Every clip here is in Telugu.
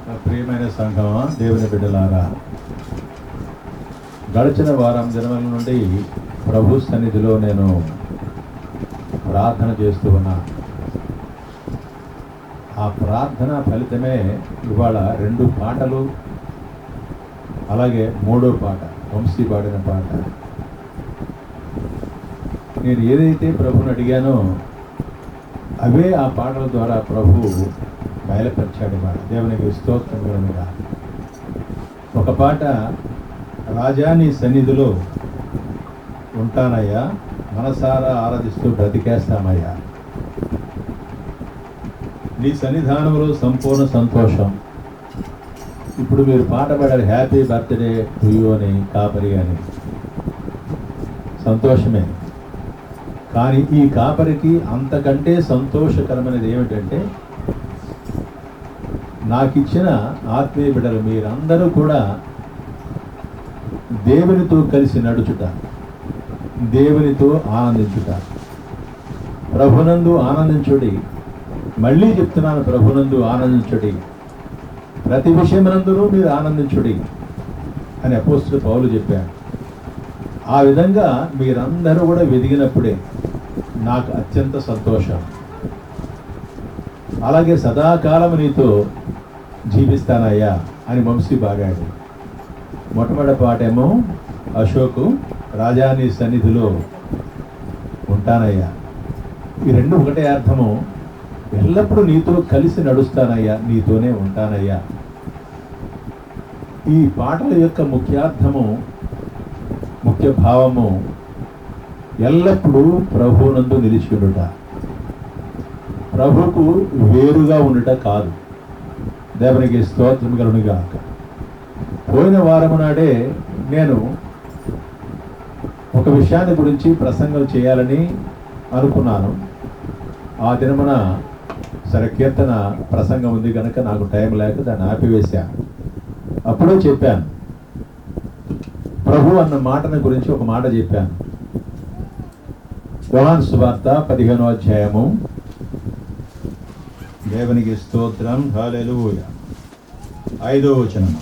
ప్రియమైన సంఘం, దేవుని బిడ్డలారా, గడిచిన వారం దినముల నుండి ప్రభు సన్నిధిలో నేను ప్రార్థన చేస్తూ ఉన్నా. ఆ ప్రార్థన ఫలితమే ఇవాళ 2 పాటలు, అలాగే 3వ పాట, వంశీ పాడిన పాట. నేను ఏదైతే ప్రభుని అడిగానో అవే ఆ పాటల ద్వారా ప్రభు బయలుపరిచాడు. దేవునికి స్తోత్రముగా. ఒక పాట, రాజా నీ సన్నిధిలో ఉంటానయ్యా, మనసారా ఆరాధిస్తూ బ్రతికేస్తామయ్యా, నీ సన్నిధానంలో సంపూర్ణ సంతోషం. ఇప్పుడు మీరు పాట పాడారు, హ్యాపీ బర్త్డే టు యూ అని, కాపరి అని. సంతోషమే, కానీ ఈ కాపరికి అంతకంటే సంతోషకరమైనది ఏమిటంటే, నాకు ఇచ్చిన ఆత్మీయ బిడ్డలు మీరందరూ కూడా దేవునితో కలిసి నడుచుట, దేవునితో ఆనందించుట. ప్రభునందు ఆనందించుడి. మళ్ళీ చెప్తున్నాను, ప్రభునందు ఆనందించుడి. ప్రతి విషయమునందును మీరు ఆనందించుడి అని అపోస్తలుడు పౌలు చెప్పాడు. ఆ విధంగా మీరందరూ కూడా వెదిగినప్పుడే నాకు అత్యంత సంతోషం. అలాగే సదాకాలం నీతో జీవిస్తానయ్యా అని వంశీ బాగాడు. మొట్టమొదటి పాటేమో అశోకు, రాజా నీ సన్నిధిలో ఉంటానయ్యా. ఈ 2 ఒకటే అర్థము. ఎల్లప్పుడూ నీతో కలిసి నడుస్తానయ్యా, నీతోనే ఉంటానయ్యా. ఈ పాటల యొక్క ముఖ్యార్థము, ముఖ్య భావము ఎల్లప్పుడూ ప్రభువునందు నిలిచి ఉండుట, ప్రభుకు వేరుగా ఉండుట కాదు. దేవునికి స్తోత్రం కలుగునుగాక. పోయిన వారము నాడే నేను ఒక విషయాన్ని గురించి ప్రసంగం చేయాలని అనుకున్నాను. ఆ దినమున సరే కీర్తన ప్రసంగం ఉంది కనుక నాకు టైం లేక దాన్ని ఆపివేశాను. అప్పుడే చెప్పాను, ప్రభు అన్న మాటను గురించి ఒక మాట చెప్పాను. యోహాను సువార్త 15వ అధ్యాయము, దేవునికి స్తోత్రం, హల్లెలూయా, 5వ వచనము.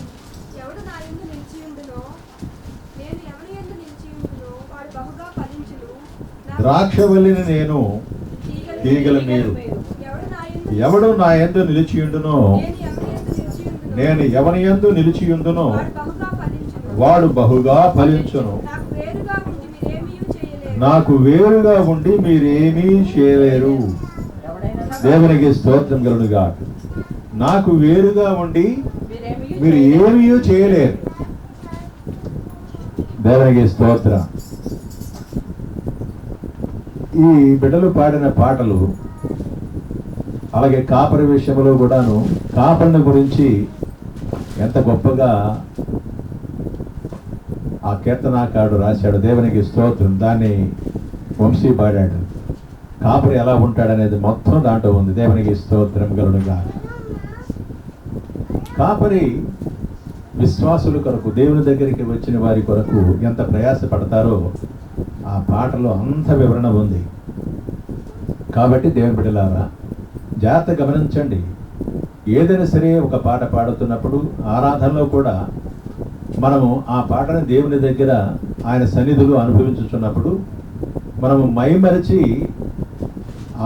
ద్రాక్షవల్లిని నేను, తీగల మీరు. ఎవడు నా యందు నిలిచియుండునో, నేను ఎవని యందు నిలిచియుండునో వాడు బహుగా ఫలించును. నాకు వేరుగా ఉండి మీరేమీ చేయలేరు. దేవునికి స్తోత్రం కలుగునుగాక. నాకు వేరుగా ఉండి మీరు ఏమీ చేయలేరు. దేవునికి స్తోత్రం. ఈ బిడ్డలు పాడిన పాటలు, అలాగే కాపరి విషయంలో కూడాను కాపరిని గురించి ఎంత గొప్పగా ఆ కీర్తనాకారుడు రాశాడు. దేవునికి స్తోత్రం. దాన్ని వంశీ పాడాడు. కాపరి ఎలా ఉంటాడనేది మొత్తం దాంట్లో ఉంది. దేవునికి స్తోత్రం కలుగునుగా. కాపరి విశ్వాసుల కొరకు, దేవుని దగ్గరికి వచ్చిన వారి కొరకు ఎంత ప్రయాసపడతారో ఆ పాటలో అంత వివరణ ఉంది. కాబట్టి దేవుని బిడ్డలారా, జాగ్రత్త గమనించండి. ఏదైనా సరే ఒక పాట పాడుతున్నప్పుడు, ఆరాధనలో కూడా మనము ఆ పాటను దేవుని దగ్గర ఆయన సన్నిధిలో అనుభవించుచున్నప్పుడు మనము మైమరిచి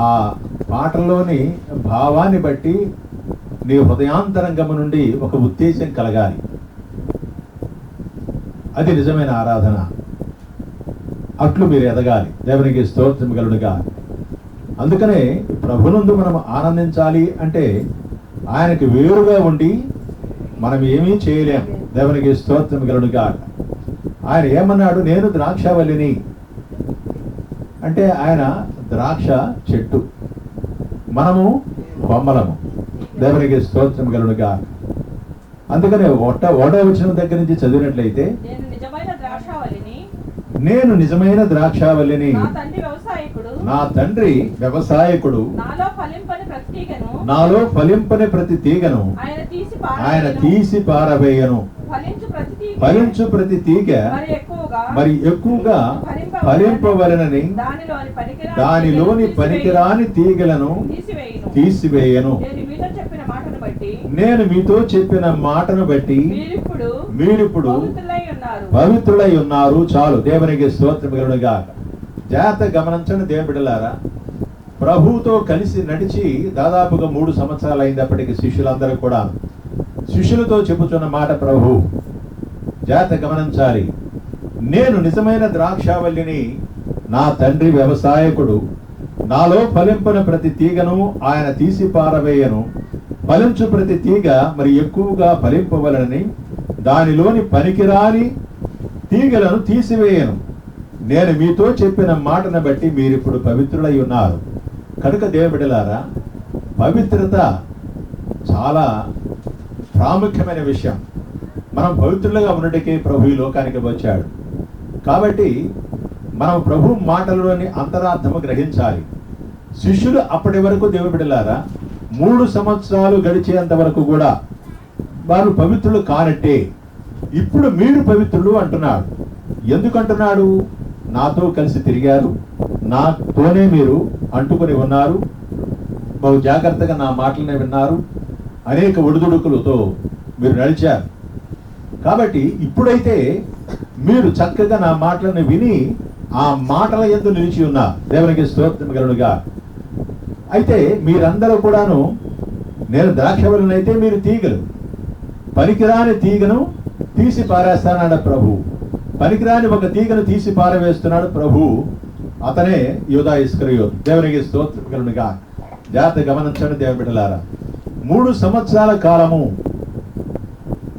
ఆ పాటలోని భావాన్ని బట్టి నీ హృదయాంతరంగము నుండి ఒక ఉద్దేశం కలగాలి. అది నిజమైన ఆరాధన. అట్లు మీరు ఎదగాలి. దేవునికి స్తోత్రం కలుగునుగా. అందుకనే ప్రభునందు మనం ఆనందించాలి అంటే ఆయనకి వేరుగా ఉండి మనం ఏమీ చేయలేం. దేవునికి స్తోత్రం కలుగునుగా. ఆయన ఏమన్నాడు, నేను ద్రాక్షవల్లిని అంటే ఆయన ద్రాక్ష చెట్టు, మనము కొమ్మలము. దేవునికి స్తోత్రం కలుగునుగా. అందుకనే ఒకటో వచనం దగ్గర నుంచి చదివినట్లయితే, నేను నిజమైన ద్రాక్షావల్లిని, నా తండ్రి వ్యవసాయకుడు, నాలో ఫలింపని ప్రతి తీగను ఆయన తీసి పారవేయను. ఫలించు ప్రతి తీగ మరి ఎక్కువగా ఫలింపవలనని దానిలోని పనికిరాని తీగలను తీసివేయను. నేను మీతో చెప్పిన మాటను బట్టి మీరిప్పుడు పవిత్రులై ఉన్నారు. చాలు, దేవునికి స్తోత్రం కలుగును గాక. జాగ్రత్త గమనించండి దేవుని బిడ్డలారా, ప్రభువుతో కలిసి నడిచి దాదాపుగా 3 సంవత్సరాలు అయినప్పటికీ శిష్యులందరూ కూడా శిష్యులతో చెబుతున్న మాట ప్రభు జాగ్రత్త గమనించాలి. నేను నిజమైన ద్రాక్షావల్లిని, నా తండ్రి వ్యవసాయకుడు. నాలో ఫలింపన ప్రతి తీగను ఆయన తీసి పారవేయను. ఫలించు ప్రతి తీగ మరి ఎక్కువగా ఫలింపవలనని దానిలోని పనికిరాని తీగలను తీసివేయను. నేను మీతో చెప్పిన మాటను బట్టి మీరిప్పుడు పవిత్రులై ఉన్నారు. కనుక దేవుని బిడ్డలారా, పవిత్రత చాలా ప్రాముఖ్యమైన విషయం. మనం పవిత్రులుగా ఉన్నటికీ ప్రభు ఈ లోకానికి వచ్చాడు. కాబట్టి మనం ప్రభు మాటలలోని అంతరార్థము గ్రహించాలి. శిష్యులు అప్పటి వరకు దేవుని బిడ్డలారా 3 సంవత్సరాలు గడిచేంత వరకు కూడా వారు పవిత్రులు కానట్టే. ఇప్పుడు మీరు పవిత్రులు అంటున్నాడు. ఎందుకంటున్నాడు? నాతో కలిసి తిరిగారు, నాతోనే మీరు అంటుకొని ఉన్నారు, బహు జాగ్రత్తగా నా మాటలనే విన్నారు, అనేక ఒడిదుడుకులతో మీరు నడిచారు. కాబట్టి ఇప్పుడైతే మీరు చక్కగా నా మాటలను విని ఆ మాటల యందు నిలిచి ఉన్నారు. దేవునికి స్తోత్రం కలుగునుగా. అయితే మీరందరూ కూడాను, నేను ద్రాక్షవల్లినైతే మీరు తీగలు, పనికిరాని తీగను తీసి పారేస్తానన్న ప్రభు. పనికిరాని ఒక తీగను తీసి పారవేస్తున్నాడు ప్రభు. అతనే యూదా ఇస్కరియోతు. దేవునికి స్తోత్రం కలుగునుగా. జాగ్రత్త గమనించండి దేవుని బిడ్డలారా, 3 సంవత్సరాల కాలము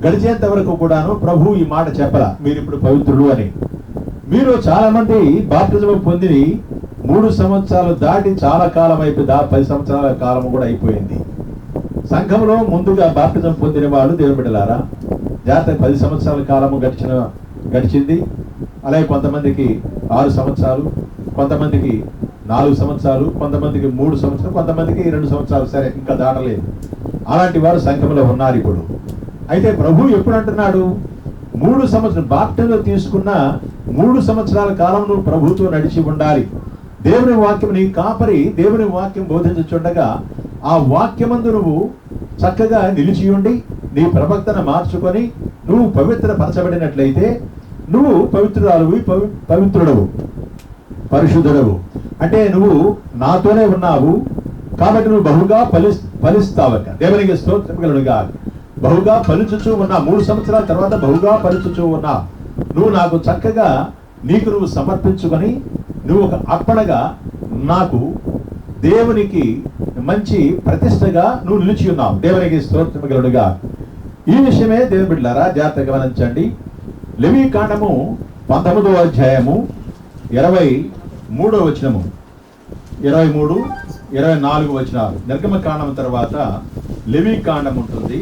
గడిచేంత వరకు కూడాను ప్రభు ఈ మాట చెప్పరా, మీరు ఇప్పుడు పవిత్రులు అని. మీరు చాలా మంది బాప్టిజం పొంది 3 సంవత్సరాలు దాటి చాలా కాలం అయిపోయి 10 సంవత్సరాల కాలం కూడా అయిపోయింది. సంఘంలో ముందుగా బాప్టిజం పొందిన వాళ్ళు దేవుని బిడ్డలారా జాగ్రత్త 10 సంవత్సరాల కాలము గడిచింది. అలాగే కొంతమందికి 6 సంవత్సరాలు, కొంతమందికి 4 సంవత్సరాలు, కొంతమందికి 3 సంవత్సరాలు, కొంతమందికి 2 సంవత్సరాలు, సరే ఇంకా దాటలేదు. అలాంటి వారు సంఘంలో ఉన్నారు ఇప్పుడు. అయితే ప్రభు ఎప్పుడు అంటున్నాడు? 3 సంవత్సరాలు బాప్టిజం తీసుకున్న 3 సంవత్సరాల కాలం నువ్వు ప్రభుతో నడిచి ఉండాలి. దేవుని వాక్యం నీ కాపరి దేవుని వాక్యం బోధించుచుండగా ఆ వాక్యమందు నువ్వు చక్కగా నిలిచి ఉండి నీ ప్రవక్తన మార్చుకొని నువ్వు పవిత్రపరచబడినట్లయితే నువ్వు పవిత్రురాలువి, పవిత్రుడవు, పరిశుద్ధుడవు. అంటే నువ్వు నాతోనే ఉన్నావు కాబట్టి నువ్వు బహుగా ఫలిస్తావట. దేవునికి స్తోత్రం కలుగునుగా. బహుగా ఫలించుచూ ఉన్నా, 3 సంవత్సరాల తర్వాత బహుగా ఫలించుచూ ఉన్నా, నువ్వు నాకు చక్కగా నీకు నువ్వు సమర్పించుకొని నువ్వు ఒక అర్పణగా నాకు దేవునికి మంచి ప్రతిష్టగా నువ్వు నిలిచి ఉన్నావు. దేవునికి స్తోత్రం కలుగునుగా. ఈ విషయమే దేవుని బిడ్డలారా జాగ్రత్తగా గమనించండి. లెవీ కాండము 19వ అధ్యాయము 23వ వచనము, 23, 24 వచనాలు. నిర్గమ కాండం తర్వాత లెవీ కాండం ఉంటుంది.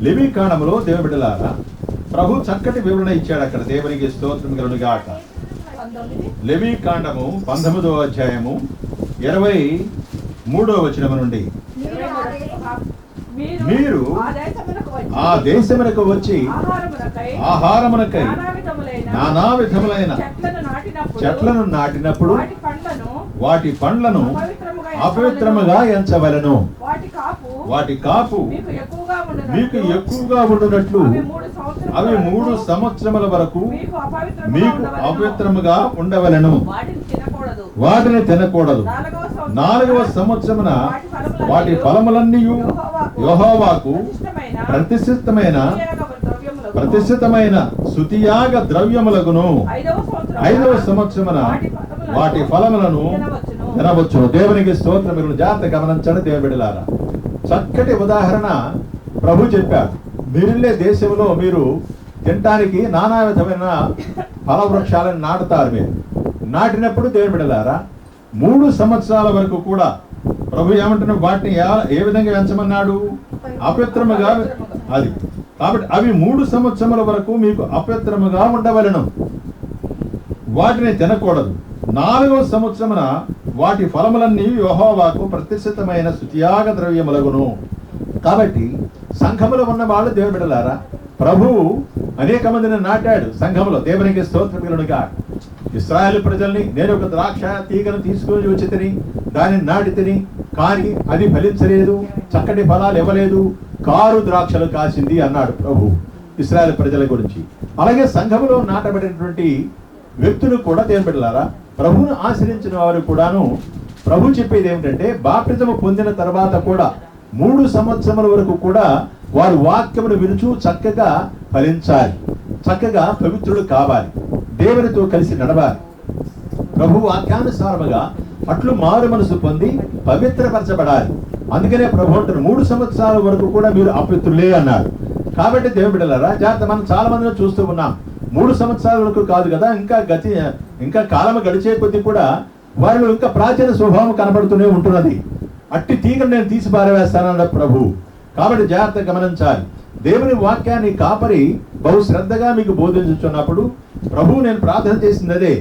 లెవీ కాండములో దేవుని బిడ్డలారా ప్రభు చక్కటి వివరణ ఇచ్చాడు అక్కడ. దేవునికి స్తోత్రం కలుగునుగాక. లెవీ కాండము 19వ అధ్యాయము 23వ వచనము నుండి, మీరు ఆ దేశమునకు వచ్చి ఆహారమునకై నానా విధములైన చెట్లను నాటినప్పుడు వాటి పండ్లను అపవిత్రముగా ఎంచవలెను. వాటి కాపు మీకు ఎక్కువగా ఉండునట్లు అవి 3 సంవత్సరముల వరకు మీకు అపవిత్రముగా ఉండవలెను. వాటిని తినకూడదు. 4వ సంవత్సరమున వాటి ఫలములన్నీ యెహోవాకు ప్రతిష్ఠితమైన స్తుతియాగ ద్రవ్యములగును. 5వ సంవత్సరమున వాటి ఫలములను తినవచ్చు. దేవునికి స్తోత్రం. మీరు జాగ్రత్త గమనించండి దేవుని బిడ్డలారా. చక్కటి ఉదాహరణ ప్రభు చెప్పారు. మీరులే దేశంలో మీరు తినటానికి నానా విధమైన ఫల వృక్షాలను నాటుతారు. మీరు నాటినప్పుడు దేవుని బిడ్డలారా 3 సంవత్సరాల వరకు కూడా ప్రభు ఏమంటున్న వాటిని ఏ విధంగా పెంచమన్నాడు? అపవిత్రముగా. అది కాబట్టి అవి 3 సంవత్సరముల వరకు మీకు అపవిత్రముగా ఉండవలెను. వాటిని తినకూడదు. 4వ సంవత్సరమున వాటి ఫలములన్నీ యెహోవాకు ప్రతిష్ఠితమైన స్తుతియాగ ద్రవ్యములగును. కాబట్టి సంఘములో ఉన్న వాళ్ళు దేవుని బిడ్డలారా ప్రభువు అనేక మందిని నాటాడు సంఘములో. దేవునికి స్తోత్రం కలుగునుగా. ఇశ్రాయేలు ప్రజల్ని నేను ఒక ద్రాక్ష తీగను తీసుకొని వచ్చి తిని దానిని నాటి తిని కానీ అది ఫలించలేదు, చక్కటి ఫలాలు ఇవ్వలేదు, కారు ద్రాక్షలు కాసింది అన్నాడు ప్రభు ఇశ్రాయేలు ప్రజల గురించి. అలాగే సంఘములో నాటబడినటువంటి వ్యక్తులు కూడా దేవుని బిడ్డలారా, ప్రభువును ఆశ్రయించిన వారు కూడాను ప్రభు చెప్పేది ఏమిటంటే, బాప్టిజము పొందిన తర్వాత కూడా 3 సంవత్సరముల వరకు కూడా వారు వాక్యమును వినుచు చక్కగా ఫలించాలి, చక్కగా పవిత్రుడు కావాలి, దేవునితో కలిసి నడవాలి, ప్రభు వాక్యానుసారముగా అట్లు మారు మనసు పొంది పవిత్రపరచబడాలి. అందుకనే ప్రభు అంటారు 3 సంవత్సరాల వరకు కూడా మీరు అపవిత్రులే అన్నాడు. కాబట్టి దేవుని బిడ్డలారా, జాగ్రత్త. మనం చాలా మందిని చూస్తూ ఉన్నాం, 3 సంవత్సరాల వరకు కాదు కదా, ఇంకా కాలం గడిచే కొద్దీ కూడా వారిలో ఇంకా ప్రాచీన స్వభావం కనబడుతూనే ఉంటున్నది. అట్టి తీగను నేను తీసి పారవేస్తానన్న ప్రభు. కాబట్టి జాగ్రత్త గమనించాలి. దేవుని వాక్యాన్ని కాపరి బహు శ్రద్ధగా మీకు బోధించుచున్నప్పుడు ప్రభు నేను ప్రార్థన చేసింది అదే,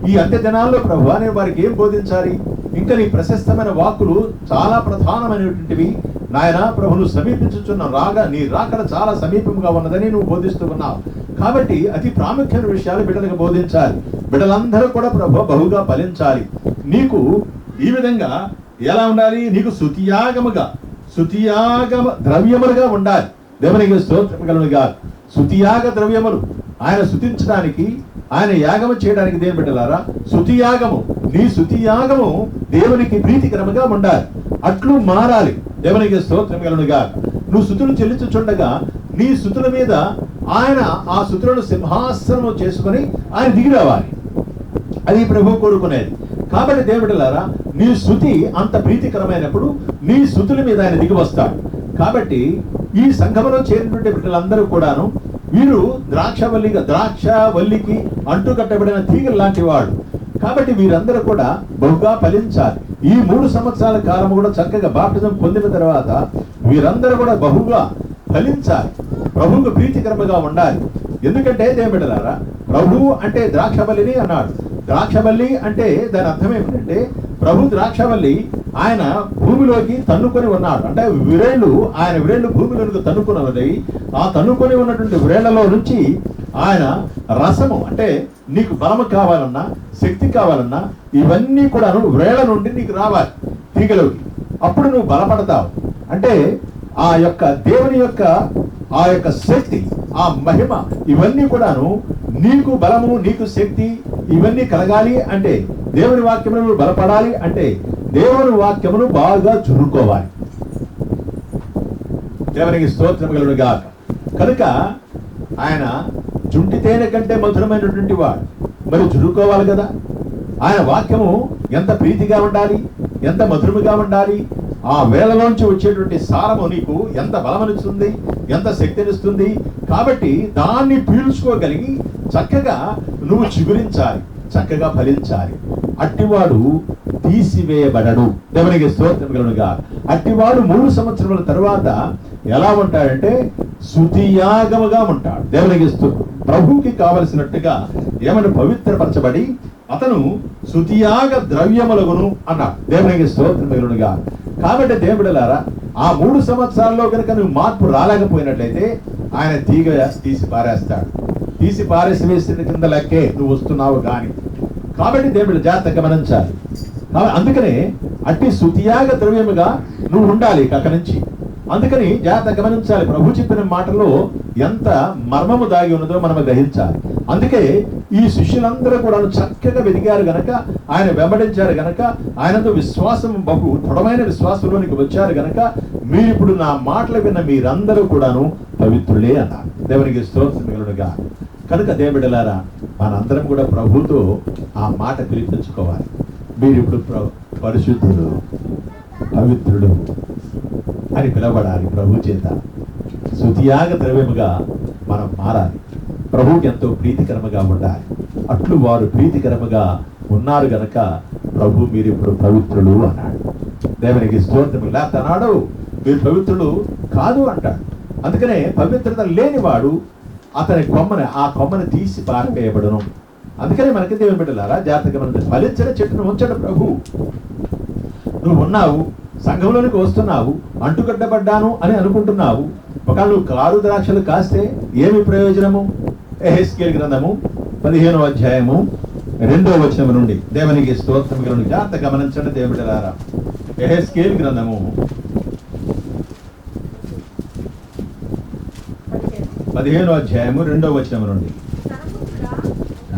ఈ అంత్య దినాల్లో ప్రభు నేను వారికి ఏం బోధించాలి? ఇంకా నీ ప్రశస్తమైన వాక్కులు చాలా ప్రధానమైనటువంటివి నాయన ప్రభును సమీపించుచున్న నీ రాకడ చాలా సమీపంగా ఉన్నదని నువ్వు బోధిస్తూ ఉన్నావు. కాబట్టి అతి ప్రాముఖ్యమైన విషయాలు బిడ్డలకు బోధించాలి. బిడ్డలందరూ కూడా ప్రభు బహుగా ఫలించాలి. నీకు ఈ విధంగా ఎలా ఉండాలి? నీకు స్తుతియాగమ ద్రవ్యములుగా ఉండాలి. దేవునికి స్తోత్రం కలుగునుగా. స్తుతియాగ ద్రవ్యములు ఆయన స్తుతించడానికి, ఆయన యాగము చేయడానికి దేవుని బిడ్డలారా, స్తుతియాగము, నీ స్తుతియాగము దేవునికి ప్రీతికరముగా ఉండాలి, అట్లు మారాలి. దేవునికి స్తోత్రం కలుగునుగా. నువ్వు స్తుతులు చెల్లించుచుండగా నీ స్తుతుల మీద ఆయన ఆ స్తుతులను సింహాసనము చేసుకొని ఆయన దిగి రావాలి. అది ప్రభు కోరుకునేది. కాబట్టి దేవుని బిడ్డలారా, నీ స్తుతి అంత ప్రీతికరమైనప్పుడు నీ స్తుతుల మీద ఆయన దిగి వస్తాడు. కాబట్టి ఈ సంఘములో చేరినటువంటి బిడ్డలందరూ కూడాను వీరు ద్రాక్షవల్లికి అంటుకట్టబడిన తీగలు లాంటి వాడు. కాబట్టి వీరందరూ కూడా బహుగా ఫలించాలి. ఈ 3 సంవత్సరాల కాలం కూడా చక్కగా బాప్టిజం పొందిన తర్వాత వీరందరూ కూడా బహుగా ఫలించాలి, ప్రభువుకు ప్రీతికరముగా ఉండాలి. ఎందుకంటే దేవుని బిడ్డలారా, ప్రభువు అంటే ద్రాక్షవల్లిని అన్నాడు. ద్రాక్షవల్లి అంటే దాని అర్థం ఏమిటంటే, ప్రభు ద్రాక్షవల్లి ఆయన భూమిలోకి తన్నుకొని ఉన్నాడు. అంటే ఆయన విరేళ్లు భూమిలోకి తన్నుకున్నది. ఆ తన్నుకొని ఉన్నటువంటి విరేళ్లలో నుంచి ఆయన రసము, అంటే నీకు బలము కావాలన్నా, శక్తి కావాలన్నా, ఇవన్నీ కూడా వ్రేళ్ల నుండి నీకు రావాలి తీగలోకి. అప్పుడు నువ్వు బలపడతావు. అంటే ఆ యొక్క దేవుని యొక్క ఆ యొక్క శక్తి, ఆ మహిమ, ఇవన్నీ కూడాను నీకు బలము, నీకు శక్తి, ఇవన్నీ కలగాలి అంటే, దేవుని వాక్యమును బలపడాలి అంటే దేవుని వాక్యమును బాగా చురుకోవాలి. దేవునికి స్తోత్రం కలుగును గాక. కనుక ఆయన జుంటి తేనె కంటే మధురమైనటువంటి వాడు, మరి చురుకోవాలి కదా. ఆయన వాక్యము ఎంత ప్రీతిగా ఉండాలి, ఎంత మధురముగా ఉండాలి. ఆ వేళలోంచి వచ్చేటువంటి సారము నీకు ఎంత బలమనిస్తుంది, ఎంత శక్తినిస్తుంది. కాబట్టి దాన్ని పీల్చుకోగలిగి చక్కగా నువ్వు చిగురించాలి, చక్కగా ఫలించాలి. అట్టివాడు తీసివేయబడడు. దేవునికి స్తోత్రం కలుగునుగా. అట్టివాడు 3 సంవత్సరముల తర్వాత ఎలా ఉంటాడంటే స్తుతియాగముగా ఉంటాడు. దేవునికి ప్రభువుకి కావలసినట్టుగా ఏమని పవిత్రపరచబడి అతను స్తుతియాగ ద్రవ్యములగును అన్నాడు. దేవునికి స్తోత్రం కలుగునుగా. కాబట్టి దేవుడిలారా, ఆ 3 సంవత్సరాల్లో కనుక నువ్వు మార్పు రాలేకపోయినట్లయితే ఆయన తీగ తీసి పారేస్తాడు. తీసి పారేసి వేసిన కింద లెక్కే నువ్వు వస్తున్నావు కానీ. కాబట్టి దేవుడు జాగ్రత్త గమనించాలి. అందుకనే అట్టి స్తుతియాగ ద్రవ్యముగా నువ్వు ఉండాలి అక్కడి నుంచి. అందుకని జాగ్రత్త గమనించాలి. ప్రభు చెప్పిన మాటలో ఎంత మర్మము దాగి ఉన్నదో మనం గ్రహించాలి. అందుకే ఈ శిష్యులందరూ కూడా చక్కగా వెదిగారు గనక, ఆయన వెంబడించారు గనక, ఆయనతో విశ్వాసం, బహు దృఢమైన విశ్వాసంలోనికి వచ్చారు గనక, మీరు ఇప్పుడు నా మాటలు విన్న మీరందరూ కూడాను పవిత్రులే అన్నారు. దేవునికి స్తోత్రం కలుగునుగా. కనుక దేవుడిలారా, మనందరం కూడా ప్రభుతో ఆ మాట పిలిపించుకోవాలి. మీరు ఇప్పుడు పరిశుద్ధుడు, పవిత్రుడు అని పిలవడాలి ప్రభు చేత. స్తుతియాగ ద్రవ్యముగా మనం మారాలి, ప్రభువుకి ఎంతో ప్రీతికరముగా ఉండాలి. అట్లు వారు ప్రీతికరముగా ఉన్నారు గనక ప్రభు మీరు ఇప్పుడు పవిత్రులు అన్నాడు. దేవునికి స్తోత్రము. లేకపోతే అన్నాడు మీరు పవిత్రులు కాదు అంటాడు. అందుకనే పవిత్రత లేనివాడు ఆ కొమ్మని తీసి పారవేయబడును. అందుకనే మనకి దేవుని బిడ్డలారా, జాగ్రత్తగా మనం ఫలించిన చెట్టును ఉంచడు ప్రభు. నువ్వు ఉన్నావు, సంఘంలోనికి వస్తున్నావు, అంటుకట్టబడ్డాను అని అనుకుంటున్నావు. ఒకవేళ నువ్వు కారు ద్రాక్షలు కాస్తే ఏమి ప్రయోజనము? యెహెజ్కేలు గ్రంథము 15వ అధ్యాయము 2వ వచనం నుండి దేవునికి స్తోత్రం కలుగును. జాగ్రత్త గమనించండి దేవుని బిడ్డలారా. యెహెజ్కేలు గ్రంథము 15వ అధ్యాయము 2వ వచనం నుండి.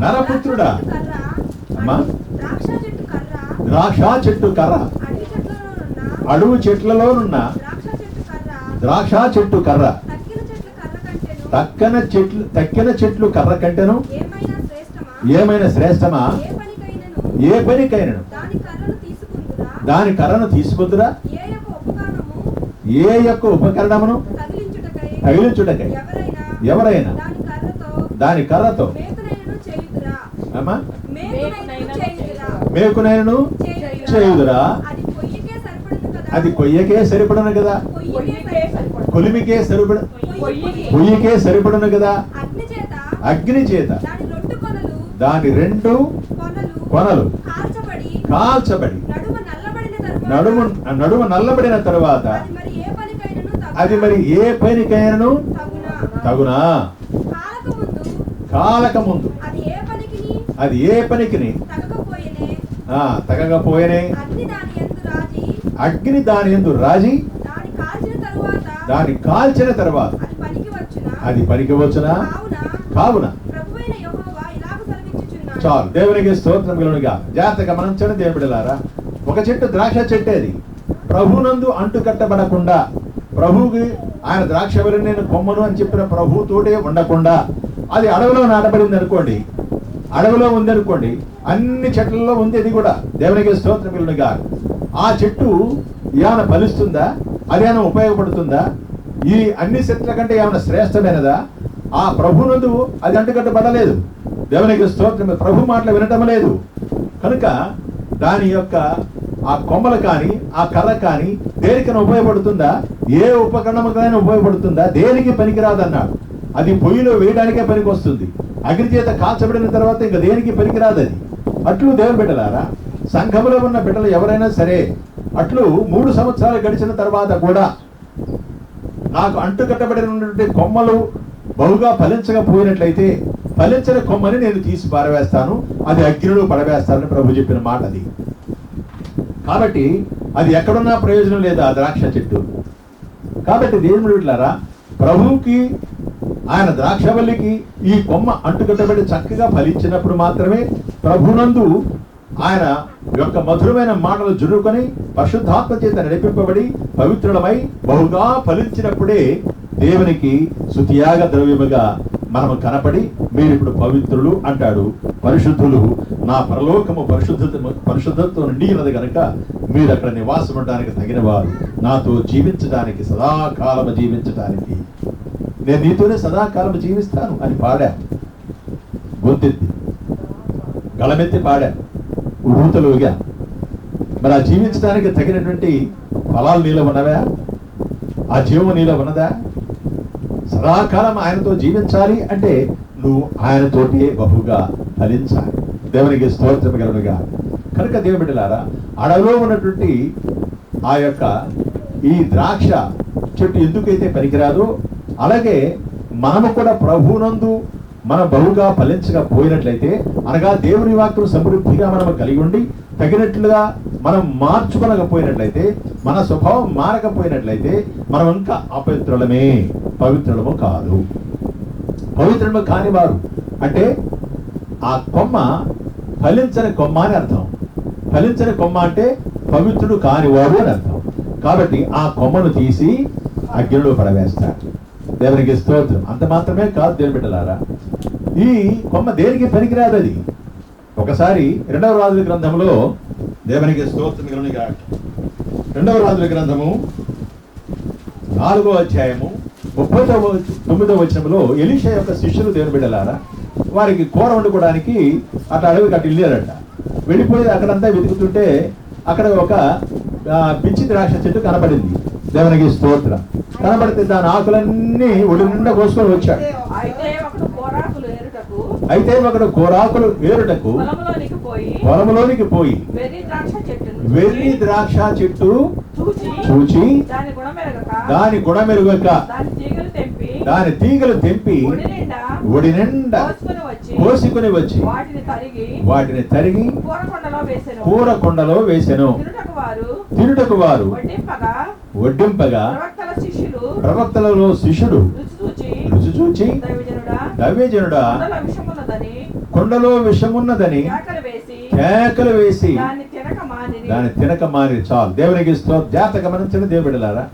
నరపుత్రుడా, అమ్మా, ద్రాక్ష చెట్టు కర్ర, అడవి చెట్లలోనున్న ద్రాక్ష చెట్టు కర్ర, తక్కిన చెట్లు కర్ర కంటేను ఏమైనా శ్రేష్టమా? ఏ పనికైనను దాని కర్రను తీసుకుందురా? ఏ యొక్క ఉపకరణమును తగిలించుటకై ఎవరైనా దాని కర్రతో అమ్మా మేకునైనను చేయుదురా? అది కొయ్యకే సరిపడను కదా, కొలిమికే సరిపడ పొయ్యికే సరిపడను కదా. అగ్ని చేత దాని 2 కొనలు కాల్చబడి నడుమ నల్లబడిన తరువాత అది మరి ఏ పనికైనను తగునా? కాలక ముందు అది ఏ పనికి తగకపోయేనే అగ్ని దాని యందు రాజి దాన్ని కాల్చిన తర్వాత అది పనికి వచ్చునా? కావున చాలు. దేవునికి స్తోత్రం కలుగునుగా. జాగ్రత్త గమనించండి దేవుని బిడ్డలారా. ఒక చెట్టు ద్రాక్ష చెట్టేది ప్రభునందు అంటు కట్టబడకుండా, ప్రభువుకి ఆయన ద్రాక్ష వల్ల నేను కొమ్మను అని చెప్పిన ప్రభుతోటే ఉండకుండా అది అడవిలో నాటబడింది అనుకోండి, అడవిలో ఉంది అనుకోండి, అన్ని చెట్లలో ఉంది. అది కూడా దేవునికి స్తోత్రం కలుగునుగా. ఆ చెట్టు ఏమైనా ఫలిస్తుందా? అది ఏమైనా ఉపయోగపడుతుందా? ఈ అన్ని చెట్ల కంటే ఏమైనా శ్రేష్టమైనదా? ఆ ప్రభునందు అది అంటుకట్టబడలేదు. దేవునికి స్తోత్రం. ప్రభు మాటలు వినటం లేదు కనుక దాని యొక్క ఆ కొమ్మలు కానీ ఆ కర్ర కానీ దేనికైనా ఉపయోగపడుతుందా? ఏ ఉపకరణముకైనా ఉపయోగపడుతుందా? దేనికి పనికిరాదన్నాడు. అది పొయ్యిలో వేయడానికే పనికి వస్తుంది. అగ్ని చేత కాల్చబడిన తర్వాత ఇంకా దేనికి పనికిరాదు అది. అట్లు దేవుని బిడ్డలారా, సంఘములో ఉన్న బిడ్డలు ఎవరైనా సరే అట్లు 3 సంవత్సరాలు గడిచిన తర్వాత కూడా నాకు అంటుకట్టబడినటువంటి కొమ్మలు బహుగా ఫలించకపోయినట్లయితే ఫలించిన కొమ్మని నేను తీసి పారవేస్తాను, అది అగ్నిలో పడవేస్తానని ప్రభు చెప్పిన మాట అది. కాబట్టి అది ఎక్కడున్నా ప్రయోజనం లేదు ఆ ద్రాక్ష చెట్టు. కాబట్టి దేవుని బిడ్డలారా, ప్రభువుకి ఆయన ద్రాక్షవల్లికి ఈ కొమ్మ అంటుకట్టబడి చక్కగా ఫలించినప్పుడు మాత్రమే ప్రభునందు ఆయన యొక్క మధురమైన మాటలు జురుకొని పరిశుద్ధాత్మ చేత నడిపింపబడి పవిత్రులమై బహుగా ఫలించినప్పుడే దేవునికి స్తుతియాగ ద్రవ్యముగా మనము కనపడి మీరు ఇప్పుడు పవిత్రులు అంటాడు. పరిశుద్ధులు, నా పరలోకము పరిశుద్ధతో నిండి ఉన్నది కనుక మీరు అక్కడ నివాసం ఉండడానికి తగిన వారు, నాతో జీవించడానికి సదాకాలము జీవించడానికి నేను నీతోనే సదాకాలము జీవిస్తాను అని పాడా. గొంతెత్తి గళమెత్తి పాడా, ఊతలుగా. మరి ఆ జీవించడానికి తగినటువంటి ఫలాలు నీలో ఉన్నవా? ఆ జీవం నీలో ఉన్నదా? సదాకాలం ఆయనతో జీవించాలి అంటే నువ్వు ఆయనతోటి బహుగా ఫలించాలి. దేవునికి స్తోత్రం కలుగునుగా. కనుక దేవుని బిడ్డలారా, అడవిలో ఉన్నటువంటి ఆ యొక్క ఈ ద్రాక్ష చెట్టు ఎందుకైతే పనికిరాదో అలాగే మనము కూడా ప్రభువునందు మనం బహుగా ఫలించకపోయినట్లయితే, అనగా దేవుని వాక్యం సమృద్ధిగా మనం కలిగి ఉండి తగినట్లుగా మనం మార్చుకోలేకపోయినట్లయితే, మన స్వభావం మారకపోయినట్లయితే మనం ఇంకా అపవిత్రులమే, పవిత్రులము కాదు. పవిత్రులము కాని వారు అంటే ఆ కొమ్మ ఫలించని కొమ్మ అని అర్థం. ఫలించని కొమ్మ అంటే పవిత్రుడు కానివాడు అని అర్థం. కాబట్టి ఆ కొమ్మను తీసి అగ్నిలో పడవేస్తాడు. దేవునికి స్తోత్రం. అంత మాత్రమే కాదు దేవుని బిడ్డలారా, ఈ కొమ్మ దేనికి పనికిరాదు. అది ఒకసారి 2వ రాజుల గ్రంథంలో దేవునికి స్తోత్రం కలుగునుగా. 2వ రాజుల గ్రంథము 4వ అధ్యాయము 39వ వచనంలో ఎలీషా యొక్క శిష్యులు దేవుని బిడ్డలారా వారికి కూర వండుకోవడానికి అట్లా అడవి కట్టి వెళ్ళారట. వెళ్ళిపోయి అక్కడంతా వెతుకుతుంటే అక్కడ ఒక పిచ్చి ద్రాక్ష చెట్టు కనపడింది. దేవునికి స్తోత్రం. కనబడితే దాని ఆకులన్నీ ఒడి నిండా కోసుకొని వచ్చాడు. అయితే ఒకడు కూరాకులు ఏరుటకు పొలంలోనికి పోయి వెర్రి ద్రాక్ష చెట్టు చూచి దాని గుణమెరుగక దాని తీగలు తెంపి ఒడి నిండా కోసుకుని వచ్చి వాటిని తరిగి కూర కొండలో వేసెను. తినుటకు వారు వడ్డింపగా ప్రవక్తలలో శిష్యుడు రుచి చూచి దైవజనుడా కొండలో విషమున్నదని కేకలు వేసి దాన్ని తినక మాని. చాలు. దేవునికి జాగ్రత్త గమనించిన దేవుడు బిడ్డలారా,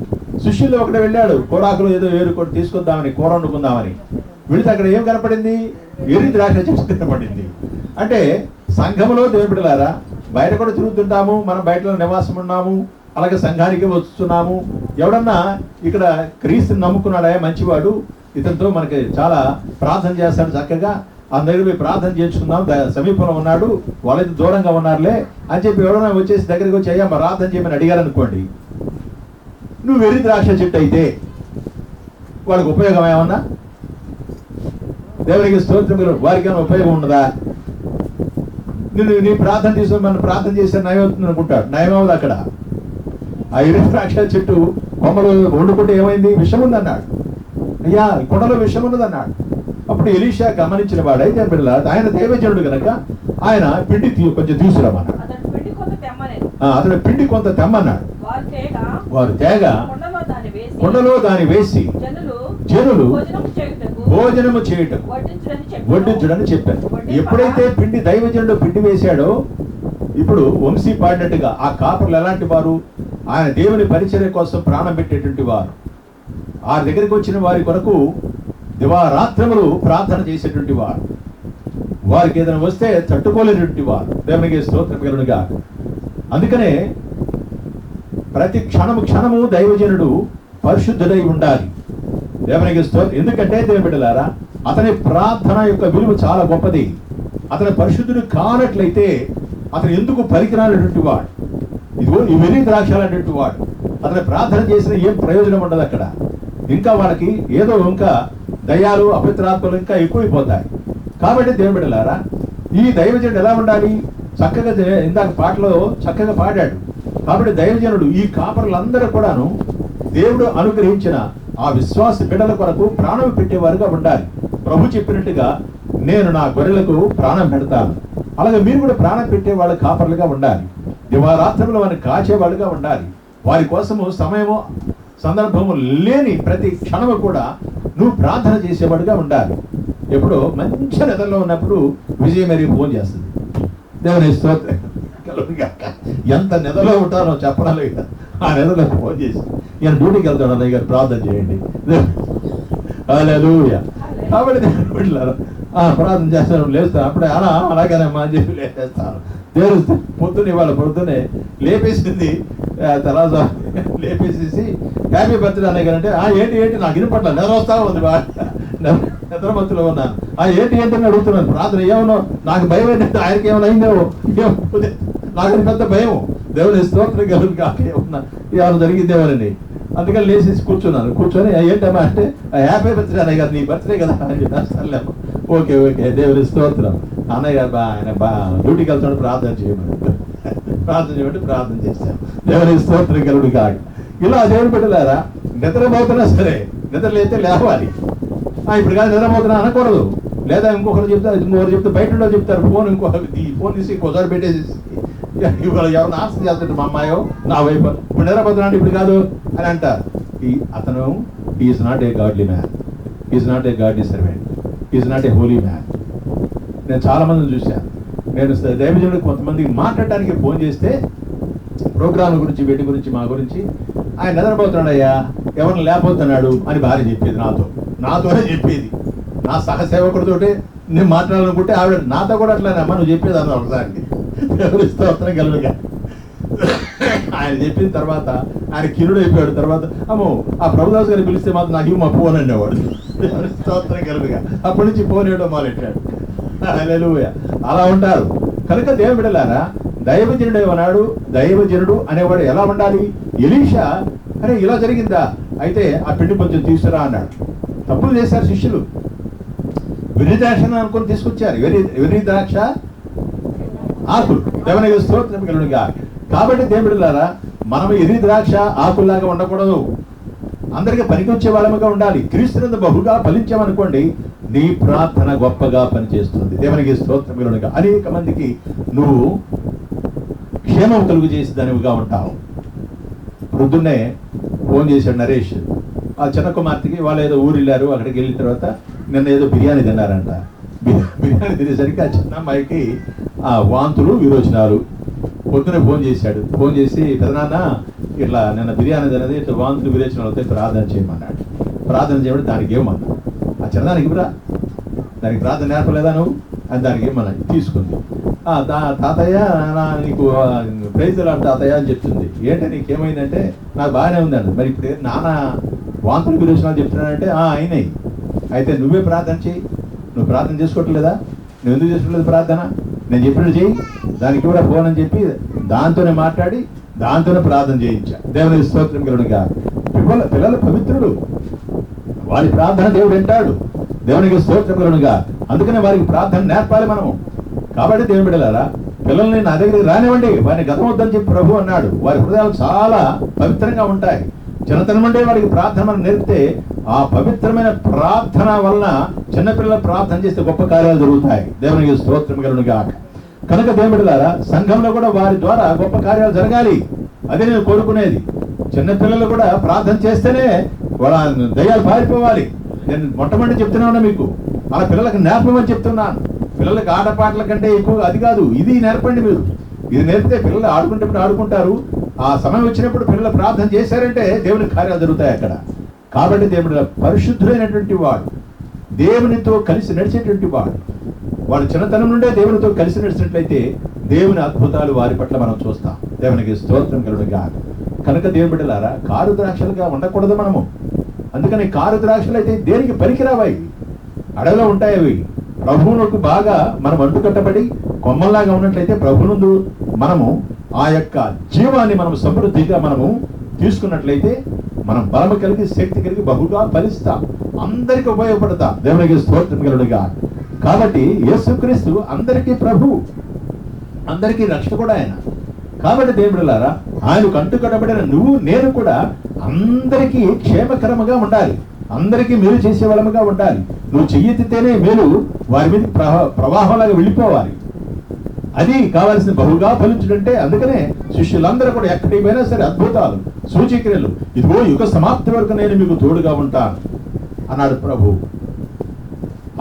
శిష్యులు ఒకటి వెళ్ళాడు కూరాకులు ఏదో ఏరుకొని తీసుకొద్దామని, కూర వండుకుందామని వెళితే అక్కడ ఏం కనపడింది? ఎరి ద్రాక్ష చెట్టు కనపడింది. అంటే సంఘములో దేవుడు బిడ్డలారా, బయట కూడా తిరుగుతుంటాము, మనం బయటలో నివాసం ఉన్నాము, అలాగే సంఘానికి వస్తున్నాము. ఎవడన్నా ఇక్కడ క్రీస్తుని నమ్ముకున్నాడా మంచివాడు, ఇతనితో మనకి చాలా ప్రార్థన చేస్తాడు, చక్కగా అందరి పోయి ప్రార్థన చేసుకుందాం, సమీపంలో ఉన్నాడు, వాళ్ళైతే దూరంగా ఉన్నారులే అని చెప్పి ఎవరైనా వచ్చేసి దగ్గరికి వచ్చి అయ్యా ప్రార్థన చేయమని అడిగారు అనుకోండి, నువ్వు వెర్రి ద్రాక్ష చెట్టు అయితే వాళ్ళకి ఉపయోగం ఏమన్నా? దేవునికి స్తోత్రం. వారికి ఏమైనా ఉపయోగం ఉండదా? నీ ప్రార్థన తీసుకొని మనం ప్రార్థన చేస్తే నయం అవుతుంది అనుకుంటాడు. నయం అవ్వదు. అక్కడ ఆ ఎర్రి ద్రాక్ష చెట్టు కొమ్మలు వండుకుంటే ఏమైంది? విషం ఉందన్నాడు. అయ్యా కొండలో విషం ఉన్నదన్నాడు. అప్పుడు ఎలీషా గమనించిన వాడైతే ఆయన దైవజనుడు కనుక ఆయన పిండి కొంచెం తీసుకురమ్మన్నాడు. అతను పిండి కొంత తెమ్మన్నాడు. వారు తేగ కొండలో దాన్ని వేసి జనులు భోజనము చేయుటకు వడ్డించుడని చెప్పారు. ఎప్పుడైతే పిండి దైవజనుడు పిండి వేశాడో, ఇప్పుడు వంశీ పాడినట్టుగా ఆ కాపర్లు ఎలాంటి వారు? ఆయన దేవుని పరిచర్య కోసం ప్రాణం పెట్టేటువంటి వారు. ఆ దగ్గరికి వచ్చిన వారి కొరకు దివారాత్రములు ప్రార్థన చేసేటువంటి వారు. వారికి ఏదైనా వస్తే తట్టుకోలేనటువంటి వారు. దేవునికి స్తోత్రం కలుగునుగా. అందుకనే ప్రతి క్షణము దైవజనుడు పరిశుద్ధుడై ఉండాలి. దేవునికి స్తోత్రం. ఎందుకంటే దేవుని బిడ్డలారా, అతని ప్రార్థన యొక్క విలువ చాలా గొప్పది. అతని పరిశుద్ధుడు కానట్లయితే అతను ఎందుకు పనికిరానటువంటి వాడు. ఇదిగో ఈ వెర్రి ద్రాక్షలు అనేటువంటి వాడు. అతను ప్రార్థన చేసిన ఏం ప్రయోజనం ఉండదు అక్కడ. ఇంకా వాళ్ళకి ఏదో ఇంకా దయ్యాలు అపవిత్రాత్మలు ఇంకా ఎక్కువైపోతాయి. కాబట్టి దేవుని బిడ్డలారా, ఈ దైవజనుడు ఎలా ఉండాలి? చక్కగా ఇందాక పాటలో చక్కగా పాడాడు. కాబట్టి దైవజనుడు ఈ కాపరులందరూ కూడాను దేవుడు అనుగ్రహించిన ఆ విశ్వాస బిడ్డల కొరకు ప్రాణం పెట్టేవారుగా ఉండాలి. ప్రభు చెప్పినట్టుగా నేను నా గొర్రెలకు ప్రాణం పెడతాను. అలాగే మీరు కూడా ప్రాణం పెట్టే వాళ్ళు కాపర్లుగా ఉండాలి. దివారాత్రంలో వారిని కాచేవాళ్ళుగా ఉండాలి. వారి కోసము సమయము సందర్భము లేని ప్రతి క్షణము కూడా నువ్వు ప్రార్థన చేసేవాడుగా ఉండాలి. ఎప్పుడో మంచి నిద్రలో ఉన్నప్పుడు విజయమేరీ ఫోన్ చేస్తుంది. దేవుని స్తోత్రం. ఎంత నిద్రలో ఉంటారో చెప్పడం లేదు. ఆ నిద్రలో ఫోన్ చేసి ఈయన డ్యూటీకి వెళ్తాడు, అన్నయ్య గారు ప్రార్థన చేయండి. హల్లెలూయా. కాబట్టి ప్రార్థన చేస్తాను, లేస్తాను. అప్పుడే అలాగేనమ్మా అని చెప్పి లేచేస్తాను. దేవుడు పొద్దున్నే లేపేసింది. తర్వాత లేపేసేసి హ్యాపీ బర్త్డే అన్నయ్య గారు అంటే ఏంటి నాకు వినపట్ల నిద్ర వస్తా ఉంది, నిద్రమత్తులో ఉన్నాను. ఏంటి అని అడుగుతున్నాను. ప్రార్థన ఏమన్నా నాకు భయం ఏంటంటే ఆయనకి ఏమైనా అయిందేమో, నాకు పెద్ద భయం. దేవుని స్తోత్రం కలుగు కాక ఏమన్నా ఏమైనా జరిగిందేమోనండి. అందుకని లేచేసి కూర్చొని ఏంటమ్మా అంటే హ్యాపీ బర్త్డే అన్నయ్య గారు, నీ బర్త్డే కదా అని చెప్పి. ఓకే దేవుని స్తోత్రం. అన్నయ్య గారు ఆయన డ్యూటీకి వెళ్తాడు, ప్రార్థన చేయమంటే ప్రార్థన చేశాను. దేవుని స్తోత్రం కలుగు కాక. ఇలా దేవుని బిడ్డలారా, నిద్రపోతున్నా సరే నిద్ర లేతే లేవాలి. ఇప్పుడు కాదు నిద్రపోతున్నా అనకూడదు. లేదా ఇంకొకరు చెప్తే బయట చెప్తారు. ఈ ఫోన్ తీసి ఇంకోసారి పెట్టేసి ఇవాళ ఎవరిని ఆస్తి చేస్తుంటే మా అమ్మాయో నా వైపు ఇప్పుడు నిద్రపోతున్నాడు ఇప్పుడు కాదు అని అంటారు. అతను is not a godly man, is not a godly servant, is not a Holi man. నేను చాలా మందిని చూశాను. నేను దైవజనుడికి కొంతమందికి మాట్లాడటానికి ఫోన్ చేస్తే ప్రోగ్రాం గురించి వీటి గురించి మా గురించి ఆయన నిద్రపోతున్నాడయ్యా, ఎవరిని లేకపోతున్నాడు అని భార్య చెప్పేది. నాతోనే చెప్పేది. నా సహసేవకుడితోటి నేను మాట్లాడాలనుకుంటే ఆవిడ నాతో కూడా అట్లానమ్మా నువ్వు చెప్పేది అన్న ఒకసారి స్తోత్రం కలుగుగా. ఆయన చెప్పిన తర్వాత ఆయన కిరుడు అయిపోయాడు. తర్వాత అమ్మో ఆ ప్రభుదాస్ గారిని పిలిస్తే మాత్రం నాకు మా ఫోన్ అనేవాడు. స్తోత్రం కలుగుగా. అప్పటి నుంచి ఫోన్ ఇవ్వడం మొదలెట్టాడు. హల్లెలూయా. అలా ఉంటారు. కనుక దేవుని బిడ్డలారా, దైవజనుడు అనేవాడు ఎలా ఉండాలి? ఎలీషా అరే ఇలా జరిగిందా, అయితే ఆ పిండి కొంచెం తీసుకురా అన్నాడు. తప్పులు చేశారు శిష్యులు. వెర్రి ద్రాక్ష అనుకుని తీసుకొచ్చారు. వెర్రి ద్రాక్ష ఆకులు. దేవునికి స్తోత్రం కలుగునుగా. కాబట్టి దేవుడిలారా, మనం ఎర్రి ద్రాక్ష ఆకుల్లాగా ఉండకూడదు. అందరికీ పనికొచ్చే వాళ్ళముగా ఉండాలి. క్రీస్తునందు బహుగా ఫలించామనుకోండి, నీ ప్రార్థన గొప్పగా పనిచేస్తుంది. దేవునికి స్తోత్రం కలుగునుగా. అనేక మందికి నువ్వు క్షేమం కలుగు చేసి దానివిగా ఉంటావు. పొద్దున్నే ఫోన్ చేశాడు నరేష్. ఆ చిన్న కుమార్తెకి వాళ్ళు ఏదో ఊరు వెళ్ళారు, అక్కడికి వెళ్ళిన తర్వాత నిన్న ఏదో బిర్యానీ తిన్నారంట. బిర్యానీ తినేసరికి ఆ చిన్న అమ్మాయికి ఆ వాంతులు విరోచనాలు. పొద్దునే ఫోన్ చేశాడు, ఫోన్ చేసి పెదనాన్న ఇట్లా నిన్న బిర్యానీ తిన్నది, ఇట్లా వాంతులు విరోచనాలు అవుతాయి, ప్రార్థన చేయమన్నాడు. ప్రార్థన చేయమని దానికి ఏమన్నా ఆ చిన్నదానికి ఇవ్వరా, దానికి ప్రార్థన నేర్పలేదా నువ్వు అని దానికి ఏమన్నా తీసుకుంది. తాతయ్య నీకు ప్రైజ్ లాంటి తాతయ్య అని చెప్తుంది. ఏంటంటే నీకేమైందంటే నాకు బాగానే ఉందండి. మరి ఇప్పుడు నాన్న వాంతులు విరోచనాలు చెప్తున్నానంటే అయినాయి. అయితే నువ్వే ప్రార్థన చేయి, నువ్వు ప్రార్థన చేసుకోవట్లేదా, నువ్వు ఎందుకు చేసుకోవట్లేదు ప్రార్థన, నేను చెప్పినట్టు చెయ్యి, దానికి కూడా ఫోన్ అని చెప్పి దాంతోనే మాట్లాడి దాంతోనే ప్రార్థన చేయించా. దేవుని స్తోత్రం కలుగునుగా. పిల్లలు పవిత్రుడు, వారి ప్రార్థన దేవుడు వింటాడు. దేవునికి స్తోత్రం కలుగునుగా. అందుకనే వారికి ప్రార్థన నేర్పాలి మనము. కాబట్టి దేవుని బిడ్డలారా, పిల్లల్ని నా దగ్గరికి రానివ్వండి, వారిని గతం వద్దని చెప్పి ప్రభు అన్నాడు. వారి హృదయాలు చాలా పవిత్రంగా ఉంటాయి. చిన్నతనం అంటే వారికి ప్రార్థన మనం నేర్పితే ఆ పవిత్రమైన ప్రార్థన వలన చిన్నపిల్లల ప్రార్థన చేస్తే గొప్ప కార్యాలు జరుగుతాయి. దేవునికి స్తోత్రం కలుగునుగా. కనుక దేవుని బిడ్డలారా, సంఘంలో కూడా వారి ద్వారా గొప్ప కార్యాలు జరగాలి. అదే నేను కోరుకునేది. చిన్నపిల్లలు కూడా ప్రార్థన చేస్తేనే వాళ్ళ దయ్యాలు పారిపోవాలి. నేను మొట్టమొదటి చెప్తున్నా మీకు, మన పిల్లలకు నేర్పమని చెప్తున్నాను. పిల్లలకి ఆటపాటల కంటే ఎక్కువగా అది కాదు, ఇది నేర్పండి మీరు. ఇది నేర్పితే పిల్లలు ఆడుకుంటప్పుడు ఆడుకుంటారు. ఆ సమయం వచ్చినప్పుడు పిల్లలు ప్రార్థన చేశారంటే దేవుని కార్యాలు జరుగుతాయి అక్కడ. కాబట్టి దేవుడు పరిశుద్ధులైనటువంటి వాడు, దేవునితో కలిసి నడిచేటువంటి వాడు. వాడు చిన్నతనం నుండే దేవునితో కలిసి నడిచినట్లయితే దేవుని అద్భుతాలు వారి పట్ల మనం చూస్తాం. దేవునికి స్తోత్రం కలుగునుగా. కనుక దేవుని బిడ్డలారా, కారు ద్రాక్షలుగా ఉండకూడదు మనము. అందుకని కారు ద్రాక్షలు అయితే దేనికి పనికిరావాయి, అడవిలో ఉంటాయి అవి. ప్రభువునకు బాగా మనం అంటుకట్టబడి కొమ్మల్లాగా ఉన్నట్లయితే ప్రభువునందు మనము ఆ యొక్క జీవాన్ని మనం సమృద్ధిగా మనము తీసుకున్నట్లయితే మనం బలము కలిగి శక్తి కలిగి బహుగా ఫలిస్తాం, అందరికి ఉపయోగపడతాం. దేవునికి స్తోత్రం కలుగునుగా. కాబట్టి యేసుక్రీస్తు అందరికీ ప్రభు, అందరికీ రక్షకుడు ఆయన. కాబట్టి దేవుడులారా, ఆయనకు అంటుకట్టబడిన నువ్వు నేను కూడా అందరికీ క్షేమకరముగా ఉండాలి, అందరికీ మేలు చేసే వాళ్ళముగా ఉండాలి. నువ్వు చెయ్యెత్తితేనే మేలు వారి మీద ప్రవాహంలాగా వెళ్ళిపోవాలి. అది కావాల్సిన బహుగా ఫలించుడంటే. అందుకనే శిష్యులందరూ కూడా ఎక్కడికి పోయినా సరే అద్భుతాలు, సూచక్రియలు, ఇదిగో యుగ సమాప్తి వరకు నేను మీకు తోడుగా ఉంటాను అన్నాడు ప్రభు.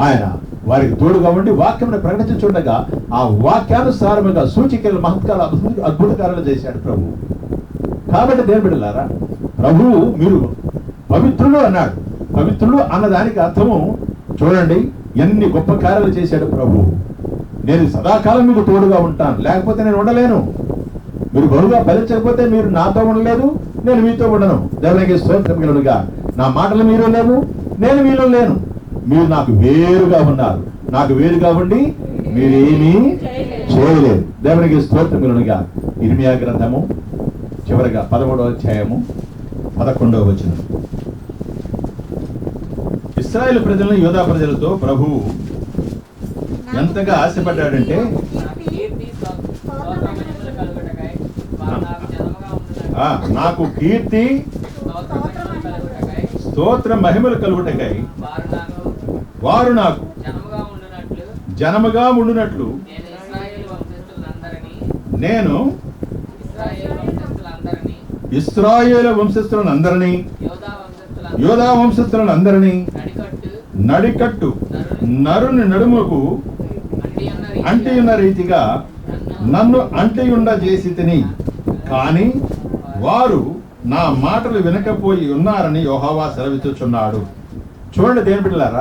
ఆయన వారికి తోడుగా ఉండి వాక్యమును ప్రకటించుండగా ఆ వాక్యానుసారముగా సూచక్రియలు, మహత్కాలు, అద్భుత కార్యాలు చేశాడు ప్రభు. కాబట్టి దేవుని బిడ్డలారా, ప్రభువు మీరు పవిత్రులు అన్నాడు. పవిత్రులు అన్నదానికి అర్థము చూడండి, ఎన్ని గొప్ప కార్యాలు చేశాడు ప్రభు. నేను సదాకాలం మీకు తోడుగా ఉంటాను, లేకపోతే నేను ఉండలేను. మీరు బహుగా ఫలించకపోతే మీరు నాతో ఉండలేదు, నేను మీతో ఉండను. దేవునికి స్తోత్రం కలుగునుగా. నా మాటలు మీలో లేవు, నేను మీలో లేను. మీరు నాకు వేరుగా ఉన్నారు, నాకు వేరుగా ఉండి మీరేమీ చేయలేదు. దేవునికి స్తోత్రం కలుగునుగా. ఇర్మియా గ్రంథము చివరిగా 13వ అధ్యాయము 11వ వచనం. ఇశ్రాయేలు ప్రజలను యూదా ప్రజలతో ప్రభువు ఎంతగా ఆశపడ్డాడంటే, నాకు కీర్తి స్తోత్ర మహిమలు కలుగుటకై వారు నాకు జనముగా ఉండునట్లు నేను ఇశ్రాయేలు వంశస్థులందరినీ, యోధా వంశస్థులందరినీ నడికట్టు నరుని నడుముకు అంటియున్న రీతిగా నన్ను అంటియుండ చేసి తిని, కానీ వారు నా మాటలు వినకపోయి ఉన్నారని యెహోవా సెలవిస్తున్నాడు. చూడండి దేవుని బిడ్డలారా,